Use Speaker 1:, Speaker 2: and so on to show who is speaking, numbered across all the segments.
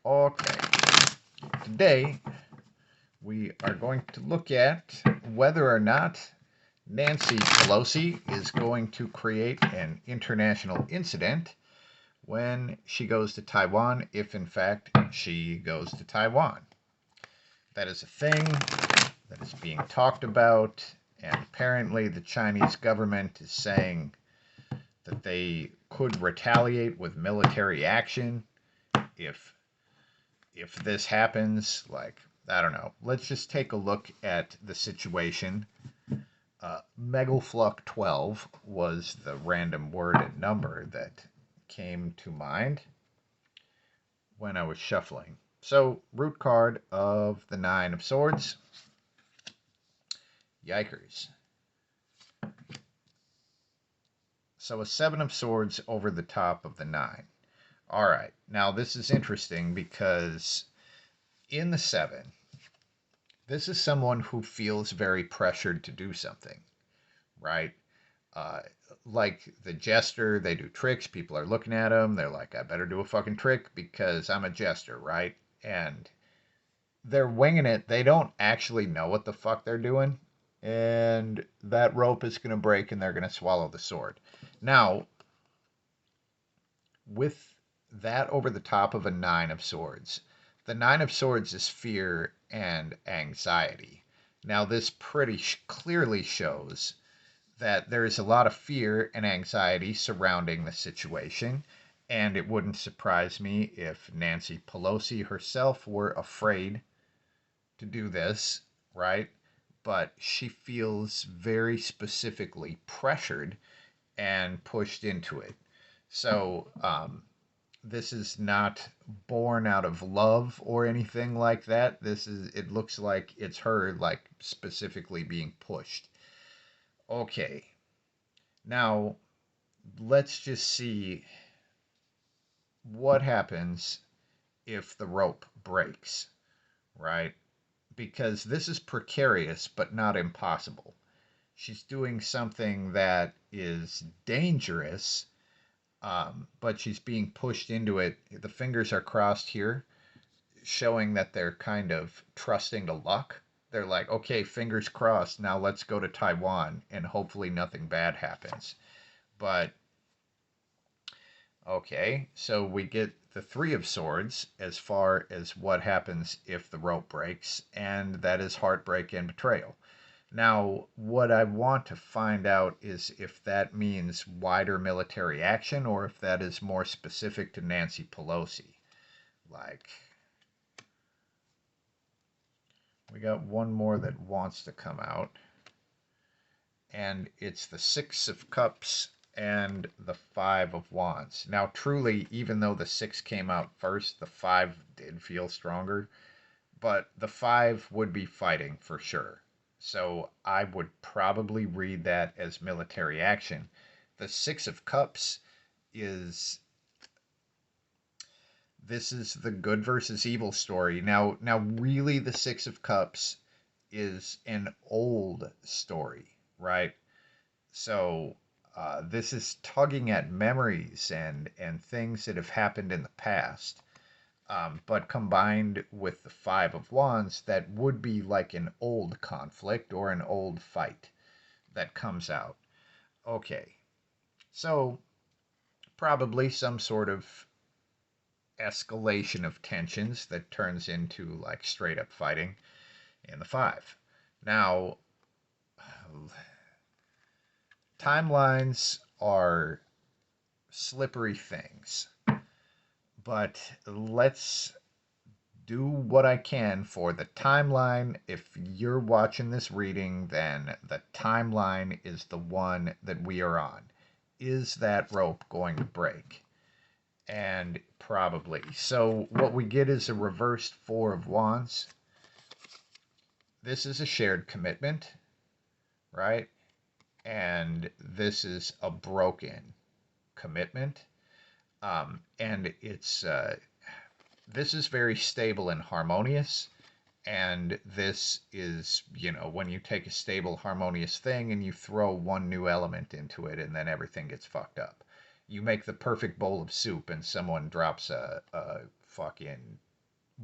Speaker 1: Okay, today we are going to look at whether or not Nancy Pelosi is going to create an international incident when she goes to Taiwan, if in fact she goes to Taiwan. That is a thing that is being talked about, and apparently the Chinese government is saying that they could retaliate with military action if this happens. Like, I don't know. Let's just take a look at the situation. Megalfluck 12 was the random word and number that came to mind when I was shuffling. So, root card of the Nine of Swords. Yikers. So, a Seven of Swords over the top of the Nine. All right. Now, this is interesting because in the Seven, this is someone who feels very pressured to do something, right? Uh, like the jester, they do tricks. People are looking at them. They're like, I better do a fucking trick because I'm a jester, right? And they're winging it. They don't actually know what the fuck they're doing. And that rope is going to break and they're going to swallow the sword. Now, with that over the top of a Nine of Swords, the Nine of Swords is fear and anxiety. Now, this pretty clearly shows that there is a lot of fear and anxiety surrounding the situation, and it wouldn't surprise me if Nancy Pelosi herself were afraid to do this, right? But she feels very specifically pressured and pushed into it. So, this is not born out of love or anything like that. It looks like it's her, like, specifically being pushed. Okay, now let's just see what happens if the rope breaks, right? Because this is precarious but not impossible. She's doing something that is dangerous, but she's being pushed into it. The fingers are crossed here, showing that they're kind of trusting to luck. They're like, okay, fingers crossed, now let's go to Taiwan and hopefully nothing bad happens. But, okay, so we get the Three of Swords as far as what happens if the rope breaks, and that is heartbreak and betrayal. Now, what I want to find out is if that means wider military action or if that is more specific to Nancy Pelosi. Like, we got one more that wants to come out, and it's the Six of Cups and the Five of Wands. Now, truly, even though the Six came out first, the Five did feel stronger, but the Five would be fighting for sure. So I would probably read that as military action. The Six of Cups is this is the good versus evil story. Now really the Six of Cups is an old story, right? So this is tugging at memories and things that have happened in the past. But combined with the Five of Wands, that would be like an old conflict or an old fight that comes out. Okay, so probably some sort of escalation of tensions that turns into like straight up fighting in the Five. Now, timelines are slippery things, but let's do what I can for the timeline. If you're watching this reading, then the timeline is the one that we are on. Is that rope going to break? And probably. So what we get is a reversed Four of Wands. This is a shared commitment, right? And this is a broken commitment. And it's this is very stable and harmonious. And this is, when you take a stable, harmonious thing and you throw one new element into it and then everything gets fucked up. You make the perfect bowl of soup and someone drops a fucking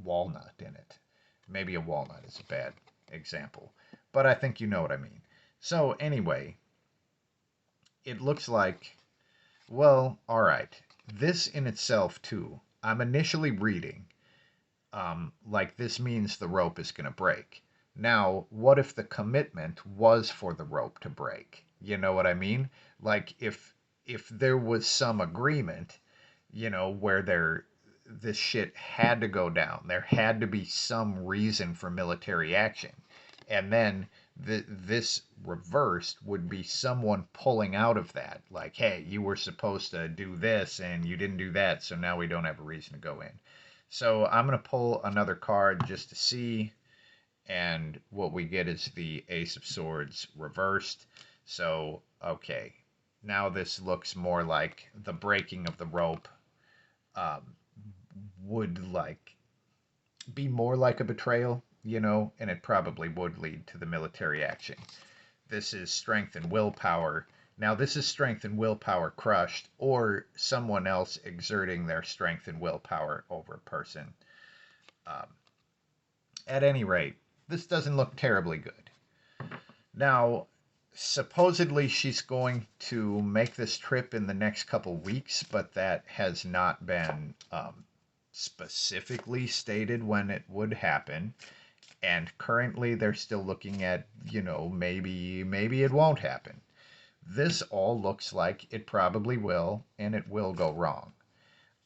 Speaker 1: walnut in it. Maybe a walnut is a bad example, but I think you know what I mean. So, anyway, it looks like, well, all right. This in itself, too, I'm initially reading like this means the rope is going to break. Now, what if the commitment was for the rope to break? You know what I mean? Like if there was some agreement, where this shit had to go down. There had to be some reason for military action. And then this reversed would be someone pulling out of that. Like, hey, you were supposed to do this and you didn't do that, so now we don't have a reason to go in. So I'm going to pull another card just to see. And what we get is the Ace of Swords reversed. So, okay. Now this looks more like the breaking of the rope um, would like be more like a betrayal, and it probably would lead to the military action. This is strength and willpower. Now, this is strength and willpower crushed, or someone else exerting their strength and willpower over a person. Um, at any rate, this doesn't look terribly good. Now, supposedly she's going to make this trip in the next couple weeks, but that has not been specifically stated when it would happen. And currently, they're still looking at, maybe it won't happen. This all looks like it probably will, and it will go wrong.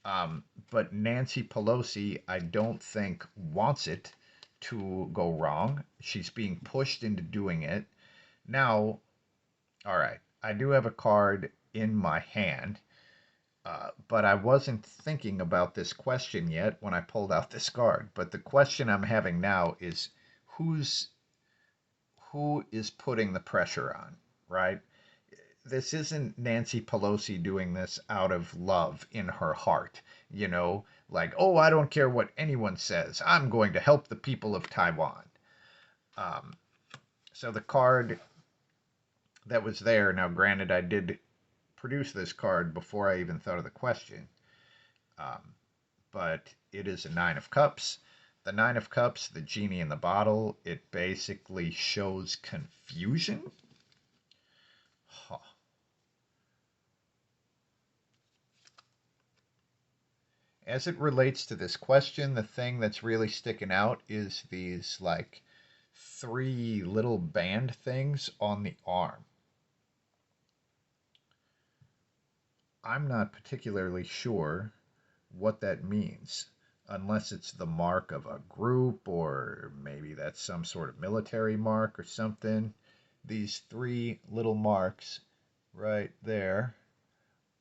Speaker 1: But Nancy Pelosi, I don't think, wants it to go wrong. She's being pushed into doing it. Now, all right, I do have a card in my hand, but I wasn't thinking about this question yet when I pulled out this card. But the question I'm having now is who's who is putting the pressure on, right? This isn't Nancy Pelosi doing this out of love in her heart, like, oh, I don't care what anyone says. I'm going to help the people of Taiwan. Um, so the card that was there, now granted, I did produce this card before I even thought of the question, um, but it is a Nine of Cups. The Nine of Cups, the genie in the bottle, it basically shows confusion. Huh. As it relates to this question, the thing that's really sticking out is these like three little band things on the arm. I'm not particularly sure what that means, unless it's the mark of a group or maybe that's some sort of military mark or something. These three little marks right there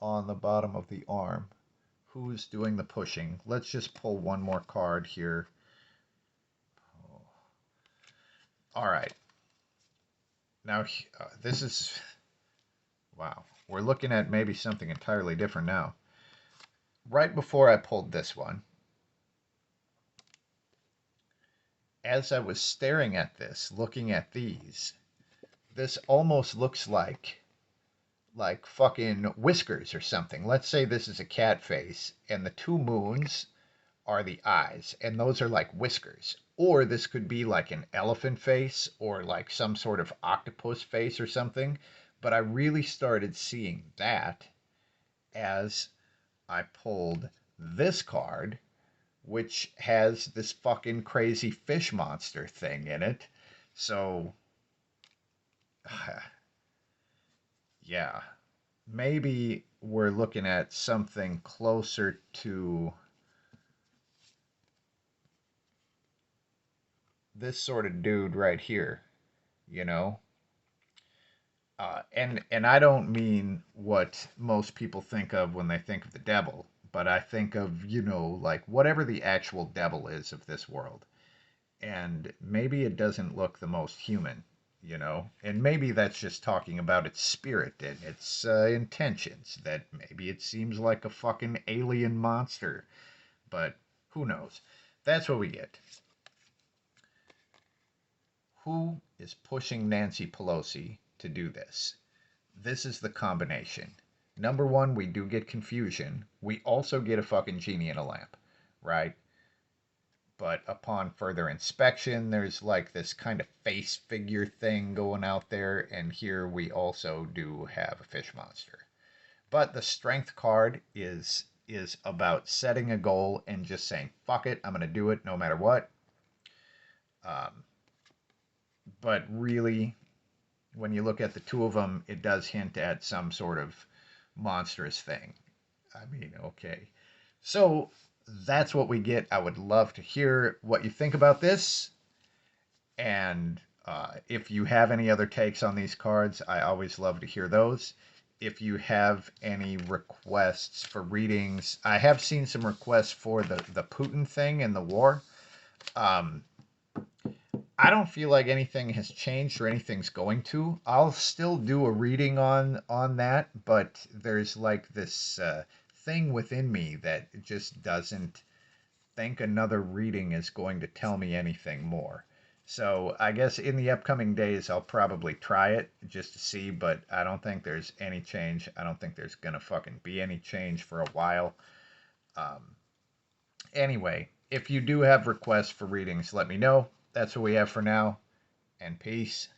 Speaker 1: on the bottom of the arm. Who's doing the pushing? Let's just pull one more card here. All right. Now, this is, wow. We're looking at maybe something entirely different now. Right before I pulled this one, as I was staring at this, looking at these, this almost looks like fucking whiskers or something. Let's say this is a cat face, and the two moons are the eyes, and those are like whiskers. Or this could be like an elephant face or like some sort of octopus face or something. But I really started seeing that as I pulled this card, which has this fucking crazy fish monster thing in it. So, yeah, maybe we're looking at something closer to this sort of dude right here, you know? And I don't mean what most people think of when they think of the devil, but I think of, like whatever the actual devil is of this world. And maybe it doesn't look the most human, and maybe that's just talking about its spirit and its intentions, that maybe it seems like a fucking alien monster, but who knows? That's what we get. Who is pushing Nancy Pelosi to do this? This is the combination. Number one, we do get confusion. We also get a fucking genie in a lamp, right? but upon further inspection, there's like this kind of face figure thing going out there, and here we also do have a fish monster. But the strength card is about setting a goal and just saying, fuck it, I'm going to do it no matter what. Um, but really, when you look at the two of them, it does hint at some sort of monstrous thing. I mean, okay. So that's what we get. I would love to hear what you think about this. And if you have any other takes on these cards, I always love to hear those. If you have any requests for readings, I have seen some requests for the Putin thing and the war. Um, I don't feel like anything has changed or anything's going to. I'll still do a reading on that, but there's like this thing within me that just doesn't think another reading is going to tell me anything more. So I guess in the upcoming days I'll probably try it just to see, but I don't think there's any change. I don't think there's gonna fucking be any change for a while. Um, anyway, if you do have requests for readings, let me know. That's what we have for now, and peace.